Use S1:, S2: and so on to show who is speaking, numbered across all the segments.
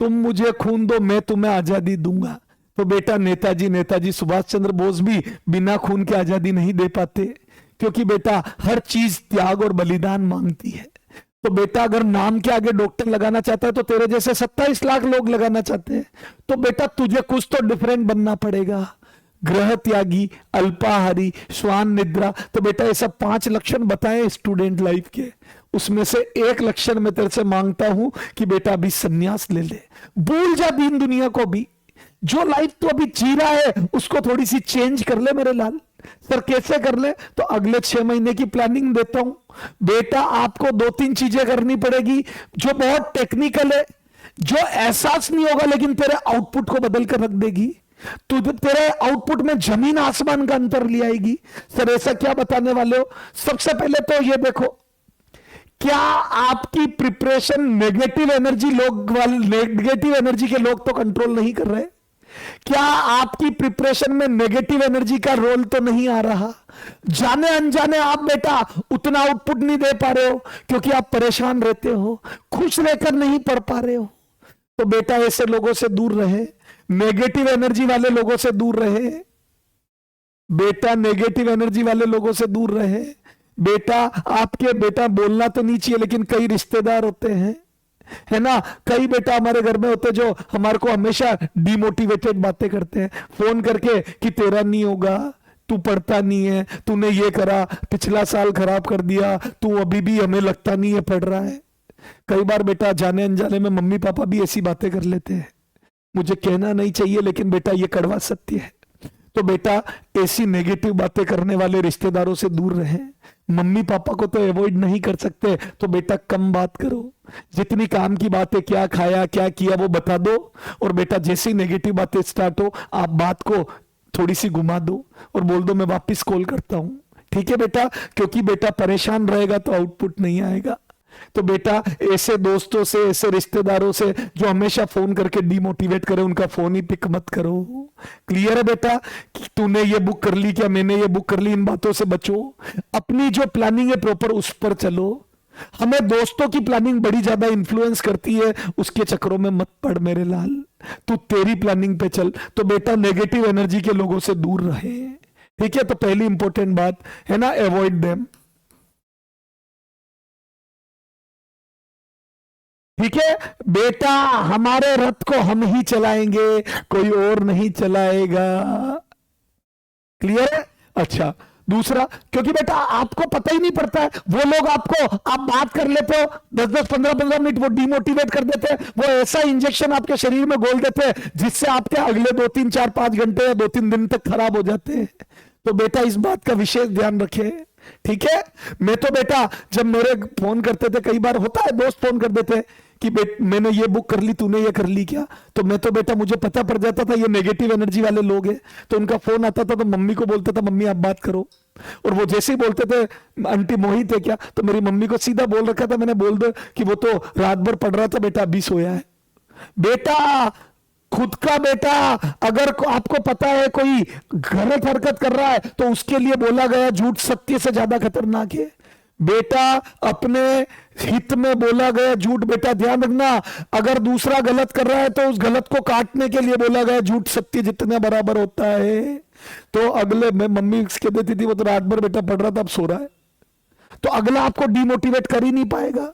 S1: तुम मुझे खून दो, मैं तुम्हें आजादी दूंगा। तो बेटा नेताजी सुभाष चंद्र बोस भी बिना खून के आजादी नहीं दे पाते, क्योंकि बेटा हर चीज त्याग और बलिदान मांगती है। तो बेटा अगर नाम के आगे डॉक्टर लगाना चाहता है तो तेरे जैसे 27 लाख लोग लगाना चाहते हैं। तो बेटा तुझे कुछ तो डिफरेंट बनना पड़ेगा। ग्रह त्यागी, अल्पाहारी, श्वान निद्रा। तो बेटा ये सब 5 लक्षण बताए स्टूडेंट लाइफ के, उसमें से एक लक्षण मैं तेरे से मांगता हूं कि बेटा अभी सन्यास ले ले। भूल जा दीन दुनिया को, भी जो लाइफ तू अभी जी रहा है उसको थोड़ी सी चेंज कर ले मेरे लाल। सर कैसे कर ले? तो अगले 6 महीने की प्लानिंग देता हूं। बेटा आपको 2-3 चीजें करनी पड़ेगी जो बहुत टेक्निकल है, जो एहसास नहीं होगा लेकिन तेरे आउटपुट को बदल कर रख देगी। तो तेरे आउटपुट में जमीन आसमान का अंतर ले आएगी। सर ऐसा क्या बताने वाले हो? सबसे पहले तो ये देखो, क्या आपकी प्रिपरेशन नेगेटिव एनर्जी के लोग तो कंट्रोल नहीं कर रहे? क्या आपकी प्रिपरेशन में नेगेटिव एनर्जी का रोल तो नहीं आ रहा? जाने अनजाने आप बेटा उतना आउटपुट नहीं दे पा रहे हो क्योंकि आप परेशान रहते हो, खुश रहकर नहीं पढ़ पा रहे हो। तो बेटा ऐसे लोगों से दूर रहे, नेगेटिव एनर्जी वाले लोगों से दूर रहे। बेटा नेगेटिव एनर्जी वाले लोगों से दूर रहे। बेटा आपके बेटा बोलना तो नहीं चाहिए लेकिन कई रिश्तेदार होते हैं, है ना, कई बेटा हमारे घर में होते जो हमारे को हमेशा डिमोटिवेटेड बातें करते हैं फोन करके कि तेरा नहीं होगा, तू पढ़ता नहीं है, तूने ये करा, पिछला साल खराब कर दिया, तू अभी भी हमें लगता नहीं है पढ़ रहा है। कई बार बेटा जाने अनजाने में मम्मी पापा भी ऐसी बातें कर लेते हैं। मुझे कहना नहीं चाहिए लेकिन बेटा ये कड़वा सत्य है। तो बेटा ऐसी नेगेटिव बातें करने वाले रिश्तेदारों से दूर रहें। मम्मी पापा को तो अवॉइड नहीं कर सकते तो बेटा कम बात करो। जितनी काम की बातें, क्या खाया क्या किया वो बता दो, और बेटा जैसी नेगेटिव बातें स्टार्ट हो आप बात को थोड़ी सी घुमा दो और बोल दो मैं वापस कॉल करता हूं। ठीक है बेटा, क्योंकि बेटा परेशान रहेगा तो आउटपुट नहीं आएगा। तो बेटा ऐसे दोस्तों से, ऐसे रिश्तेदारों से जो हमेशा फोन करके डिमोटिवेट करे, उनका फोन ही पिक मत करो। क्लियर है बेटा? कि तूने ये बुक कर ली क्या, मैंने ये बुक कर ली, इन बातों से बचो। अपनी जो प्लानिंग है प्रॉपर उस पर चलो। हमें दोस्तों की प्लानिंग बड़ी ज्यादा इंफ्लुएंस करती है, उसके चक्करों में मत पड़ मेरे लाल। तू तेरी प्लानिंग पे चल। तो बेटा नेगेटिव एनर्जी के लोगों से दूर रहे। ठीक है, तो पहली इंपॉर्टेंट बात है ना, अवॉइड देम। ठीक है बेटा, हमारे रथ को हम ही चलाएंगे, कोई और नहीं चलाएगा। क्लियर है? अच्छा, दूसरा, क्योंकि बेटा आपको पता ही नहीं पड़ता है, वो लोग आपको, आप बात कर लेते हो 10-10, 15-15 मिनट, वो डिमोटिवेट कर देते हैं, वो ऐसा इंजेक्शन आपके शरीर में घोल देते हैं जिससे आपके अगले 2-3, 4-5 घंटे या 2-3 दिन तक खराब हो जाते हैं। तो बेटा इस बात का विशेष ध्यान रखें। ठीक है, मैं तो बेटा जब मेरे फोन करते थे, कई बार होता है दोस्त फोन कर देते कि मैंने ये बुक कर ली, तूने ये कर ली क्या, तो मैं तो बेटा मुझे पता पड़ जाता था ये नेगेटिव एनर्जी वाले लोग हैं। तो उनका फोन आता था तो मम्मी को बोलता था मम्मी आप बात करो, और वो जैसे ही बोलते थे आंटी मोहित है क्या, तो मेरी मम्मी को सीधा बोल रखा था मैंने, बोल दो कि वो तो रात भर पढ़ रहा था बेटा, अभी सोया है। बेटा खुद का बेटा अगर आपको पता है कोई गलत हरकत कर रहा है तो उसके लिए बोला गया झूठ सत्य से ज्यादा खतरनाक है। बेटा अपने हित में बोला गया झूठ, बेटा ध्यान रखना, अगर दूसरा गलत कर रहा है तो उस गलत को काटने के लिए बोला गया झूठ सत्य जितने बराबर होता है। तो अगले में मम्मी कह देती थी वो तो रात भर बेटा पढ़ रहा था अब सो रहा है, तो अगला आपको डिमोटिवेट कर ही नहीं पाएगा,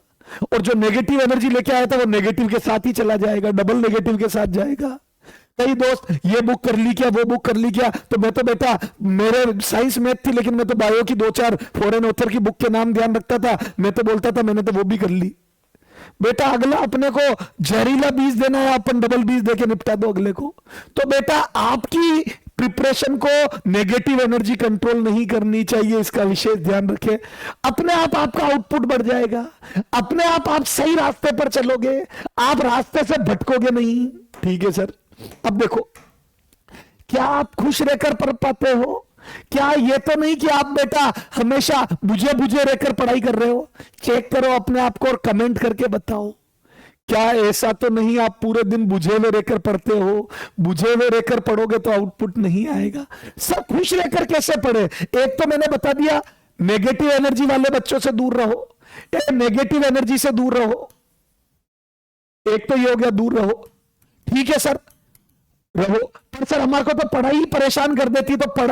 S1: और जो नेगेटिव एनर्जी लेके आया था वो नेगेटिव के साथ ही चला जाएगा, डबल नेगेटिव के साथ जाएगा। कई दोस्त ये बुक कर ली क्या, वो बुक कर ली क्या, तो मैं तो बेटा मेरे साइंस मैथ थी लेकिन मैं तो बायो की 2-4 फॉरेन ऑथर की बुक के नाम ध्यान रखता था, मैं तो बोलता था मैंने तो वो भी कर ली। बेटा अगला अपने को जहरीला बीज देना है, अपन डबल बीज देके निपटा दो अगले को। तो बेटा आपकी प्रिपरेशन को नेगेटिव एनर्जी कंट्रोल नहीं करनी चाहिए, इसका विशेष ध्यान रखें। अपने आप आपका आउटपुट बढ़ जाएगा, अपने आप सही रास्ते पर चलोगे, आप रास्ते से भटकोगे नहीं। ठीक है सर, अब देखो क्या आप खुश रहकर पढ़ पाते हो? क्या ये तो नहीं कि आप बेटा हमेशा बुझे बुझे रहकर पढ़ाई कर रहे हो? चेक करो अपने आप को और कमेंट करके बताओ, क्या ऐसा तो नहीं आप पूरे दिन बुझे हुए रहकर पढ़ते हो? बुझे हुए रहकर पढ़ोगे तो आउटपुट नहीं आएगा। सब खुश रहकर कैसे पढ़े? एक तो मैंने बता दिया नेगेटिव एनर्जी वाले बच्चों से दूर रहो, नेगेटिव एनर्जी से दूर रहो, एक तो ये हो गया दूर रहो। ठीक है सर, रहो। पर सर हमारे को तो पढ़ाई ही परेशान कर देती, तो पढ़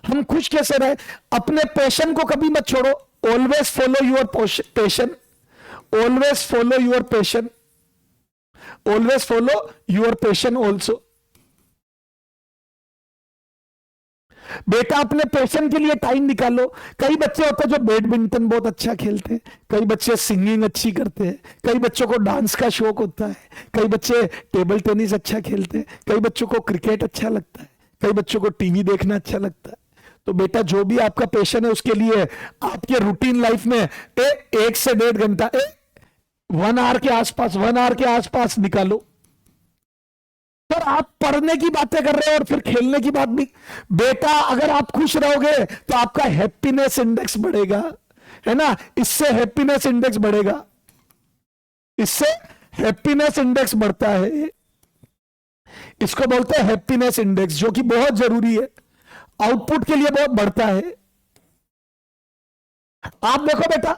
S1: हम खुश कैसे रहे? अपने पैशन को कभी मत छोड़ो। Always follow your passion, always follow your passion, always follow your passion also. बेटा अपने पैशन के लिए टाइम निकालो। कई बच्चे होते हैं जो बैडमिंटन बहुत अच्छा खेलते हैं, कई बच्चे सिंगिंग अच्छी करते हैं, कई बच्चों को डांस का शौक होता है, कई बच्चे टेबल टेनिस अच्छा खेलते हैं, कई बच्चों को क्रिकेट अच्छा लगता है, कई बच्चों को टीवी देखना अच्छा लगता है। तो बेटा जो भी आपका पैशन है उसके लिए आपके रूटीन लाइफ में 1 से 1.5 घंटा 1 आवर के आसपास 1 आवर के आसपास निकालो। सर आप पढ़ने की बातें कर रहे हो और फिर खेलने की बात भी। बेटा अगर आप खुश रहोगे तो आपका हैप्पीनेस इंडेक्स बढ़ेगा, है ना? इससे हैप्पीनेस इंडेक्स बढ़ेगा, इससे हैप्पीनेस इंडेक्स बढ़ता है। इसको बोलते हैं हैप्पीनेस इंडेक्स, जो कि बहुत जरूरी है, आउटपुट के लिए बहुत बढ़ता है। आप देखो बेटा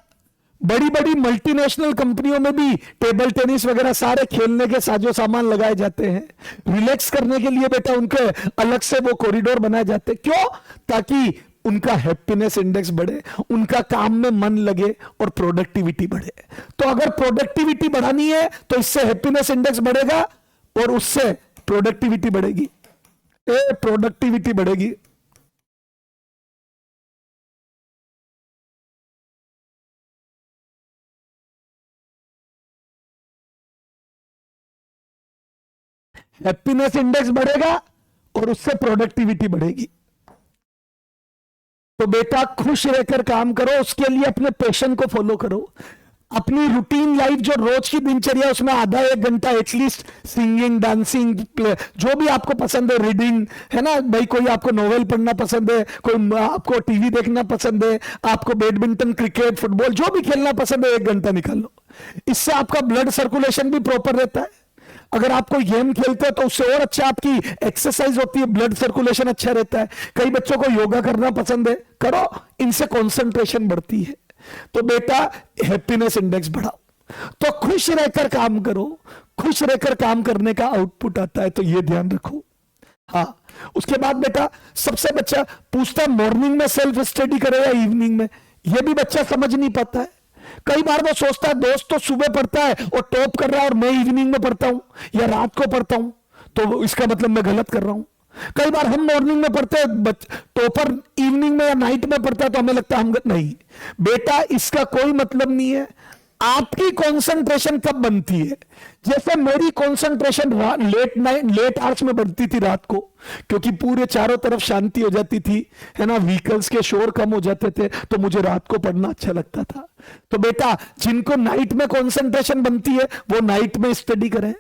S1: बड़ी बड़ी मल्टीनेशनल कंपनियों में भी टेबल टेनिस वगैरह सारे खेलने के साजो सामान लगाए जाते हैं। रिलैक्स करने के लिए बेटा उनके अलग से वो कॉरिडोर बनाए जाते हैं। क्यों? ताकि उनका हैप्पीनेस इंडेक्स बढ़े, उनका काम में मन लगे और प्रोडक्टिविटी बढ़े। तो अगर प्रोडक्टिविटी बढ़ानी है तो इससे हैप्पीनेस इंडेक्स बढ़ेगा और उससे प्रोडक्टिविटी बढ़ेगी, प्रोडक्टिविटी बढ़ेगी। हैप्पीनेस इंडेक्स बढ़ेगा और उससे प्रोडक्टिविटी बढ़ेगी। तो बेटा खुश रहकर काम करो, उसके लिए अपने पैशन को फॉलो करो। अपनी रूटीन लाइफ जो रोज की दिनचर्या उसमें आधा 1 घंटा एटलीस्ट सिंगिंग, डांसिंग, जो भी आपको पसंद है, रीडिंग, है ना भाई, कोई आपको नॉवेल पढ़ना पसंद है, कोई आपको टीवी देखना पसंद है, आपको बैडमिंटन, क्रिकेट, फुटबॉल जो भी खेलना पसंद है, 1 घंटा निकाल लो। इससे आपका ब्लड सर्कुलेशन भी प्रॉपर रहता है। अगर आप कोई गेम खेलते हैं तो उससे और अच्छा आपकी एक्सरसाइज होती है, ब्लड सर्कुलेशन अच्छा रहता है। कई बच्चों को योगा करना पसंद है, करो, इनसे कंसंट्रेशन बढ़ती है। तो बेटा हैप्पीनेस इंडेक्स बढ़ाओ। तो खुश रहकर काम करो, खुश रहकर काम करने का आउटपुट आता है, तो ये ध्यान रखो। हाँ, उसके बाद बेटा सबसे बच्चा पूछता है मॉर्निंग में सेल्फ स्टडी करे या इवनिंग में। ये भी बच्चा समझ नहीं पाता है। कई बार वो सोचता है दोस्त तो सुबह पढ़ता है और टॉप कर रहा है और मैं इवनिंग में पढ़ता हूं या रात को पढ़ता हूं, तो इसका मतलब मैं गलत कर रहा हूं। कई बार हम मॉर्निंग में पढ़ते हैं, टॉपर इवनिंग में या नाइट में पढ़ता है, तो हमें लगता है हम नहीं। बेटा इसका कोई मतलब नहीं है। आपकी कंसंट्रेशन कब बनती है? जैसे मेरी कंसंट्रेशन लेट आवर्स में बनती थी रात को, क्योंकि पूरे चारों तरफ शांति हो जाती थी, है ना, व्हीकल्स के शोर कम हो जाते थे, तो मुझे रात को पढ़ना अच्छा लगता था। तो बेटा जिनको नाइट में कंसंट्रेशन बनती है वो नाइट में स्टडी करें।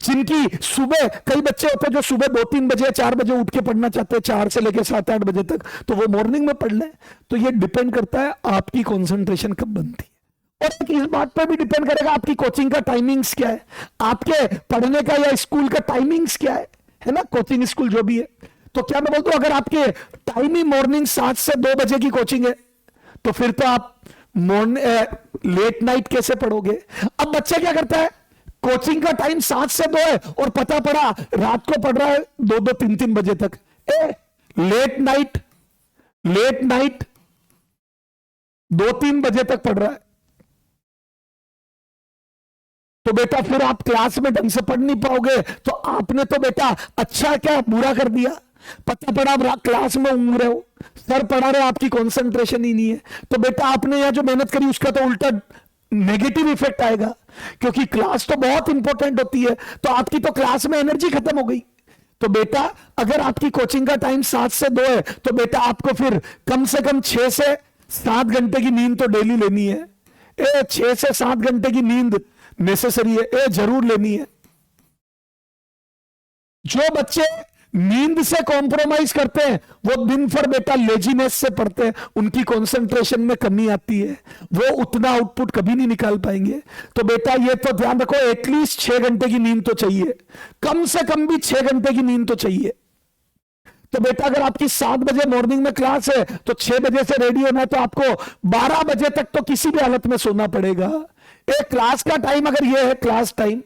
S1: जिनकी सुबह, कई बच्चे होते हैं जो सुबह 2-3 बजे 4 बजे उठ के पढ़ना चाहते हैं, 4 से लेकर 7-8 बजे तक, तो वो मॉर्निंग में पढ़ लें। तो ये डिपेंड करता है आपकी कंसंट्रेशन कब बनती है। और इस बात पर भी डिपेंड करेगा आपकी कोचिंग का टाइमिंग्स क्या है, आपके पढ़ने का या स्कूल का टाइमिंग्स क्या है ना, कोचिंग स्कूल जो भी है। तो क्या मैं बोलता हूं अगर आपके टाइम ही मॉर्निंग 7 से 2 बजे की कोचिंग है, तो फिर तो आप लेट नाइट कैसे पढ़ोगे? अब बच्चे क्या करता है, कोचिंग का टाइम 7 से 2 है और पता पड़ा रात को पढ़ रहा है 2-2, 3-3 बजे तक। लेट नाइट 2-3 बजे तक पढ़ रहा है, तो बेटा फिर आप क्लास में ढंग से पढ़ नहीं पाओगे। तो आपने तो बेटा अच्छा क्या बुरा कर दिया। पता पड़ा आप क्लास में ऊँग रहे हो, सर पढ़ा रहे हो, आपकी कंसंट्रेशन ही नहीं है, तो बेटा आपने यह जो मेहनत करी उसका तो उल्टा नेगेटिव इफेक्ट आएगा। क्योंकि क्लास तो बहुत इंपॉर्टेंट होती है, तो आपकी तो क्लास में एनर्जी खत्म हो गई। तो बेटा अगर आपकी कोचिंग का टाइम 7 से 2 है, तो बेटा आपको फिर कम से कम 6 से 7 घंटे की नींद तो डेली लेनी है। 6 से 7 घंटे की नींद नेसेसरी है, जरूर लेनी है। जो बच्चे नींद से कॉम्प्रोमाइज करते हैं वो दिन भर बेटा लेजीनेस से पढ़ते हैं, उनकी कंसंट्रेशन में कमी आती है, वो उतना आउटपुट कभी नहीं निकाल पाएंगे। तो बेटा ये तो ध्यान रखो, एटलीस्ट 6 घंटे की नींद तो चाहिए, कम से कम भी 6 घंटे की नींद तो चाहिए। तो बेटा अगर आपकी 7 बजे मॉर्निंग में क्लास है तो 6 बजे से रेडी होना है, तो आपको 12 बजे तक तो किसी भी हालत में सोना पड़ेगा। एक क्लास का टाइम अगर ये है क्लास टाइम,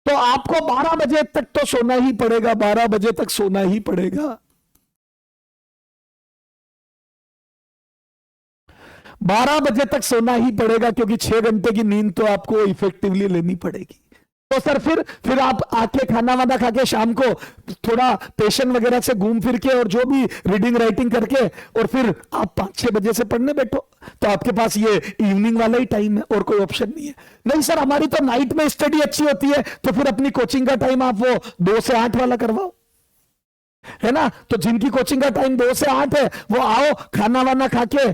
S1: तो आपको 12 बजे तक तो सोना ही पड़ेगा, 12 बजे तक सोना ही पड़ेगा। 12 बजे तक सोना ही पड़ेगा, क्योंकि 6 घंटे की नींद तो आपको इफेक्टिवली लेनी पड़ेगी। तो सर फिर आप आके खाना वाना खा के शाम को थोड़ा पेशेंट वगैरह से घूम फिर के और जो भी रीडिंग राइटिंग करके और फिर आप 5-6 बजे से पढ़ने बैठो, तो आपके पास ये इवनिंग वाला ही टाइम है और कोई ऑप्शन नहीं है। नहीं सर हमारी तो नाइट में स्टडी अच्छी होती है, तो फिर अपनी कोचिंग का टाइम आप वो 2 से 8 वाला करवाओ, है ना। तो जिनकी कोचिंग का टाइम 2 से 8 है वो आओ, खाना वाना खा के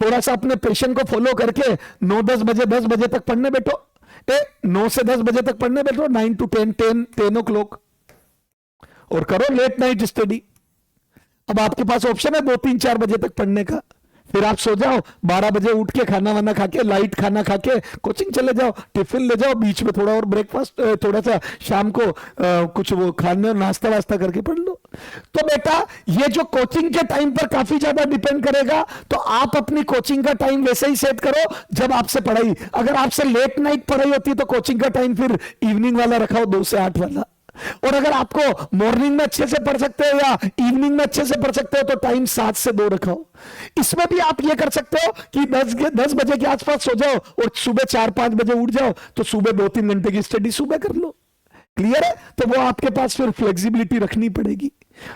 S1: थोड़ा सा अपने पेशेंट को फॉलो करके 9-10 बजे 10 बजे तक पढ़ने बैठो। 9 से 10 बजे तक पढ़ने बैठो, 9 to 10 o'clock, और करो लेट नाइट स्टडी। अब आपके पास ऑप्शन है 2-3-4 बजे तक पढ़ने का, फिर आप सो जाओ, 12 बजे उठ के खाना वाना खा के लाइट खाना खा के कोचिंग चले जाओ, टिफिन ले जाओ, बीच में थोड़ा और ब्रेकफास्ट, थोड़ा सा शाम को कुछ वो खाने नाश्ता वास्ता करके पढ़ लो। तो बेटा ये जो कोचिंग के टाइम पर काफी ज्यादा डिपेंड करेगा, तो आप अपनी कोचिंग का टाइम वैसे ही सेट करो जब आपसे पढ़ाई, अगर आपसे लेट नाइट पढ़ाई होती है तो कोचिंग का टाइम फिर इवनिंग वाला रखाओ, 2 से 8 वाला। और अगर आपको मॉर्निंग में अच्छे से पढ़ सकते हो या इवनिंग में अच्छे से पढ़ सकते हो तो टाइम 7 से 2 रखाओ। इसमें भी आप ये कर सकते हो कि 10 बजे के आसपास सो जाओ और सुबह 4-5 बजे उठ जाओ, तो सुबह 2-3 घंटे की स्टडी सुबह कर लो। क्लियर है। तो वो आपके पास फिर फ्लेक्सिबिलिटी रखनी पड़ेगी।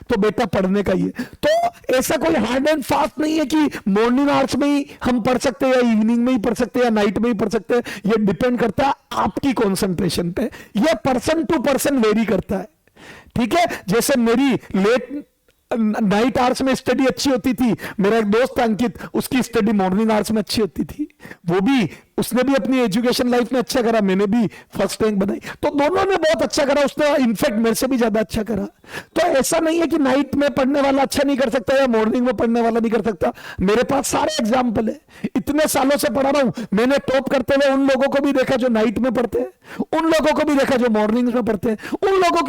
S1: तो बेटा पढ़ने का ये तो ऐसा कोई हार्ड एंड फास्ट नहीं है कि मॉर्निंग आवर्स में ही हम पढ़ सकते हैं या इवनिंग में ही पढ़ सकते हैं या नाइट में ही पढ़ सकते हैं। ये डिपेंड करता है आपकी कंसंट्रेशन पे, ये पर्सन टू पर्सन वेरी करता है। ठीक है, जैसे मेरी लेट नाइट आवर्स में स्टडी अच्छी होती थी, मेरा एक दोस्त अंकित, उसकी स्टडी मॉर्निंग आवर्स में अच्छी होती थी, वो भी उसने भी अपनी एजुकेशन लाइफ में अच्छा करा, मैंने भी फर्स्ट रैंक बनाई, तो दोनों ने बहुत अच्छा करा, उसने इनफैक्ट मेरे से भी ज्यादा अच्छा करा। तो ऐसा नहीं है कि नाइट में पढ़ने वाला अच्छा नहीं कर सकता या मॉर्निंग में पढ़ने वाला नहीं कर सकता। मेरे पास सारे एग्जाम्पल है, इतने सालों से पढ़ा रहा हूं, मैंने टॉप करते हुए उन लोगों को भी देखा जो नाइट में पढ़ते हैं, उन लोगों को भी देखा जो मॉर्निंग में पढ़ते हैं, उन लोगों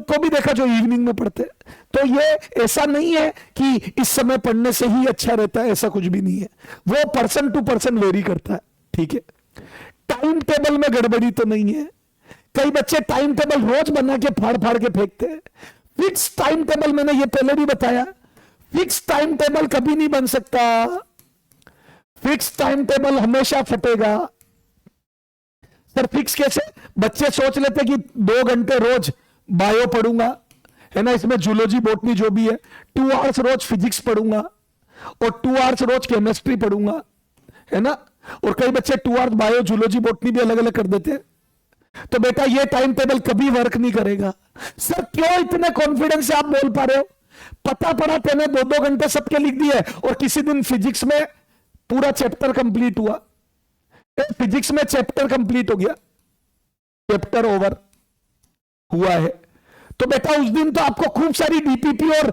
S1: को भी देखा जो इवनिंग में पढ़ते हैं। तो ये ऐसा नहीं है कि इस समय पढ़ने से ही अच्छा रहता है, ऐसा कुछ भी नहीं है, वो पर्सन टू पर्सन वेरी करता है। ठीक है, टाइम टेबल में गड़बड़ी तो नहीं है। कई बच्चे टाइम टेबल रोज बना के फाड़ फाड़ के फेंकते हैं। फिक्स टाइम टेबल, मैंने ये पहले भी बताया, फिक्स टाइम टेबल कभी नहीं बन सकता, फिक्स टाइम टेबल हमेशा फटेगा। सर फिक्स कैसे? बच्चे सोच लेते कि 2 घंटे रोज बायो पढ़ूंगा, है ना, इसमें जूलॉजी बॉटनी जो भी है, 2 आवर्स रोज फिजिक्स पढ़ूंगा और 2 आवर्स रोज केमिस्ट्री पढ़ूंगा, है ना। और कई बच्चे 2 आवर्स बायो जूलॉजी बॉटनी भी अलग अलग कर देते हैं। तो बेटा ये टाइम टेबल कभी वर्क नहीं करेगा। सर क्यों इतने कॉन्फिडेंस से आप बोल पा रहे हो? पता पड़ा मैंने 2-2 घंटे सबके लिख दिए और किसी दिन फिजिक्स में पूरा चैप्टर कंप्लीट हुआ, फिजिक्स में चैप्टर कंप्लीट हो गया, चैप्टर ओवर हुआ है। तो बेटा उस दिन तो आपको खूब सारी डीपीपी और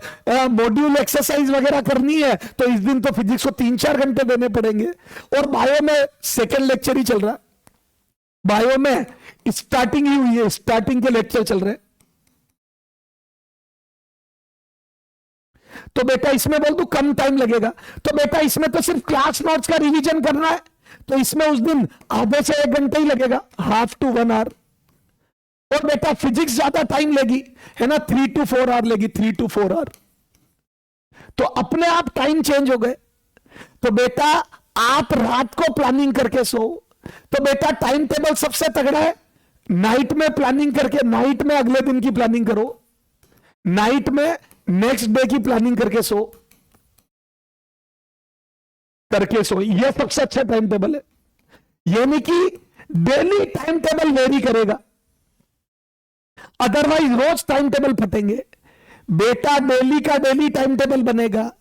S1: मॉड्यूल एक्सरसाइज वगैरह करनी है, तो इस दिन तो फिजिक्स को 3-4 घंटे देने पड़ेंगे। और बायो में सेकेंड लेक्चर ही चल रहा है, बायो में स्टार्टिंग ही हुई है, स्टार्टिंग के लेक्चर चल रहे हैं। तो बेटा इसमें बोल दू कम टाइम लगेगा, तो बेटा इसमें तो सिर्फ क्लास नोट्स का रिवीजन करना है, तो इसमें उस दिन आधे से 1 घंटे ही लगेगा, हाफ टू 1 आवर। और बेटा फिजिक्स ज्यादा टाइम लेगी, है ना, 3 to 4 आवर लेगी, 3 to 4 आवर। तो अपने आप टाइम चेंज हो गए। तो बेटा आप रात को प्लानिंग करके सो। तो बेटा टाइम टेबल सबसे तगड़ा है, नाइट में प्लानिंग करके, नाइट में अगले दिन की प्लानिंग करो, नाइट में नेक्स्ट डे की प्लानिंग करके सो, यह सबसे अच्छा टाइम टेबल है। यानी कि डेली टाइम टेबल वेरी करेगा, अदरवाइज रोज टाइम टेबल फटेंगे। बेटा डेली का डेली टाइम टेबल बनेगा,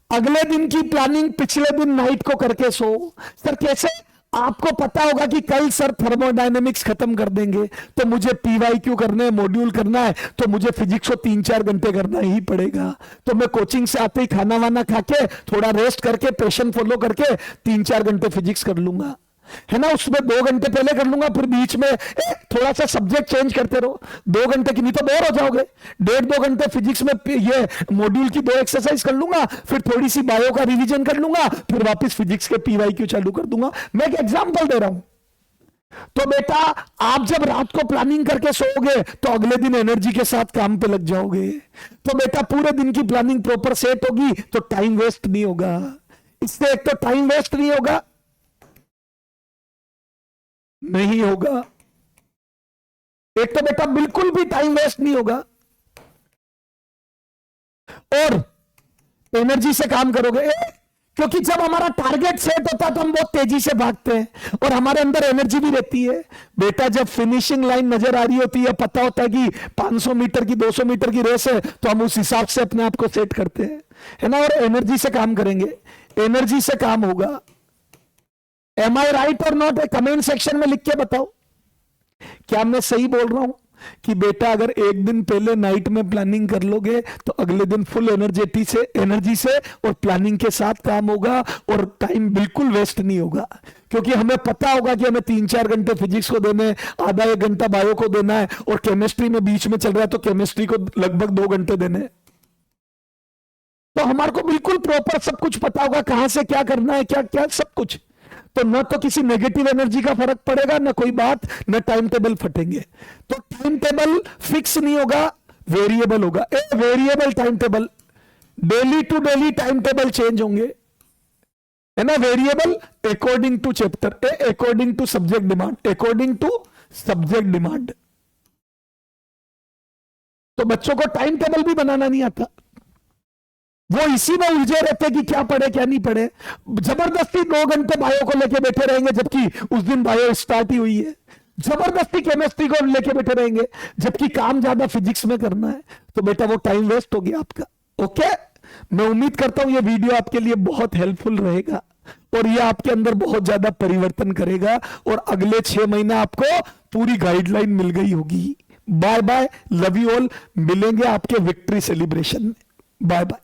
S1: अगले दिन की प्लानिंग पिछले दिन नाइट को करके सो। सर कैसे? आपको पता होगा कि कल सर थर्मोडायनेमिक्स खत्म कर देंगे, तो मुझे पीवाईक्यू करना है, मॉड्यूल करना है, तो मुझे फिजिक्स को 3-4 घंटे करना ही पड़ेगा। तो मैं कोचिंग से आते ही खाना वाना खा के थोड़ा रेस्ट करके पेशेंट फॉलो करके 3-4 घंटे फिजिक्स कर लूंगा, है ना। उसमें 2 घंटे पहले कर लूंगा, फिर बीच में थोड़ा सा सब्जेक्ट चेंज करते रहो 2 घंटे की, नहीं तो बोर हो जाओगे। 1.5-2 घंटे फिजिक्स में ये मॉड्यूल की 2 एक्सरसाइज कर लूंगा, फिर थोड़ी सी बायो का रिवीजन कर लूंगा, फिर वापस फिजिक्स के पीवाईक्यू चालू कर दूंगा। मैं एक एग्जांपल दे रहा हूं, तो बेटा आप जब रात को प्लानिंग करके सोओगे तो अगले दिन एनर्जी के साथ काम पे लग जाओगे। तो बेटा पूरे दिन की प्लानिंग प्रॉपर सेट होगी तो टाइम वेस्ट नहीं होगा। इससे एक तो टाइम वेस्ट नहीं होगा, नहीं होगा। एक तो बेटा बिल्कुल भी टाइम वेस्ट नहीं होगा और एनर्जी से काम करोगे। क्योंकि जब हमारा टारगेट सेट होता है तो हम बहुत तेजी से भागते हैं और हमारे अंदर एनर्जी भी रहती है। बेटा जब फिनिशिंग लाइन नजर आ रही होती है, पता होता है कि 500 मीटर की 200 मीटर की रेस है, तो हम उस हिसाब से अपने आप को सेट करते हैं, है ना। और एनर्जी से काम करेंगे, एनर्जी से काम होगा। एम आई राइट और नॉट? कमेंट सेक्शन में लिख के बताओ, क्या मैं सही बोल रहा हूं कि बेटा अगर एक दिन पहले नाइट में प्लानिंग कर लोगे तो अगले दिन फुल एनर्जी से और प्लानिंग के साथ काम होगा और टाइम बिल्कुल वेस्ट नहीं होगा। क्योंकि हमें पता होगा कि हमें 3-4 घंटे फिजिक्स को देने, आधा 1 घंटा बायो को देना है और केमिस्ट्री में बीच में चल रहा है तो केमिस्ट्री को लगभग 2 घंटे देने। तो हमारे को बिल्कुल प्रॉपर सब कुछ पता होगा, कहां से क्या करना है, क्या क्या सब कुछ। तो न तो किसी नेगेटिव एनर्जी का फर्क पड़ेगा, न कोई बात, न टाइम टेबल फटेंगे। तो टाइम टेबल फिक्स नहीं होगा, वेरिएबल होगा। A variable time table, daily to daily time table change होंगे, है ना। Variable according to chapter, according to subject demand, according to subject demand. तो बच्चों को टाइम टेबल भी बनाना नहीं आता, वो इसी में उलझे रहते कि क्या पढ़े क्या नहीं पढ़े। जबरदस्ती 2 घंटे बायो को लेके बैठे रहेंगे जबकि उस दिन बायो स्टार्ट ही हुई है। जबरदस्ती केमिस्ट्री को लेके बैठे रहेंगे जबकि काम ज्यादा फिजिक्स में करना है। तो बेटा वो टाइम वेस्ट हो गया आपका। ओके, मैं उम्मीद करता हूं ये वीडियो आपके लिए बहुत हेल्पफुल रहेगा और ये आपके अंदर बहुत ज्यादा परिवर्तन करेगा और अगले 6 महीने आपको पूरी गाइडलाइन मिल गई होगी। Bye bye, love you all. मिलेंगे आपके विक्ट्री सेलिब्रेशन में। Bye bye.